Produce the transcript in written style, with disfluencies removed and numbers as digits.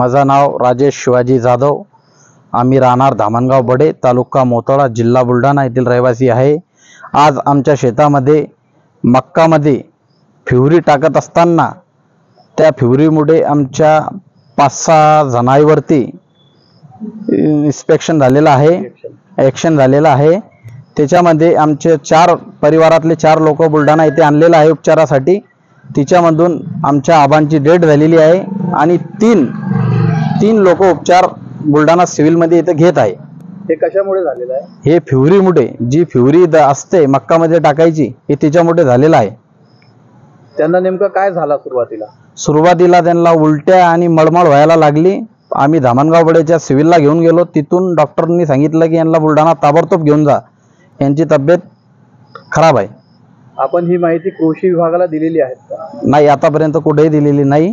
माझं नाव राजेश शिवाजी जाधव। आम्ही राहणार धामणगाव बडे, तालुका मोताळा, जिल्हा बुलढाणा येथील रहिवासी आहे। आज आमच्या शेतामध्ये मक्कामध्ये फ्युरी टाकत असताना त्या फ्युरीमुळे आमच्या 5-6 जणांवरती इन्स्पेक्शन झालेलं आहे, ॲक्शन झालेलं आहे। त्याच्यामध्ये आमचे 4 परिवारातले 4 लोक बुलढाणा येथे आणलेले आहे उपचारासाठी। तिच्यामधून आमच्या आबांची डेथ झालेली आहे आणि 3 लोक उपचार बुलढाणा सिव्हिलमध्ये इथे घेत आहे। हे कशामुळे झालेलं आहे? हे फ्युरीमुळे, जी फ्युरी असते मक्कामध्ये टाकायची, हे तिच्यामुळे झालेलं आहे। त्यांना नेमकं काय झालं सुरुवातीला त्यांना उलट्या आणि मळमळ व्हायला लागली। आम्ही धामणगाव बडेच्या सिव्हिलला घेऊन गेलो। तिथून डॉक्टरांनी सांगितलं की यांना बुलढाणा ताबडतोब घेऊन जा, यांची तब्येत खराब आहे। आपण ही माहिती कृषी विभागाला दिलेली आहे का? नाही, आतापर्यंत कुठेही दिलेली नाही।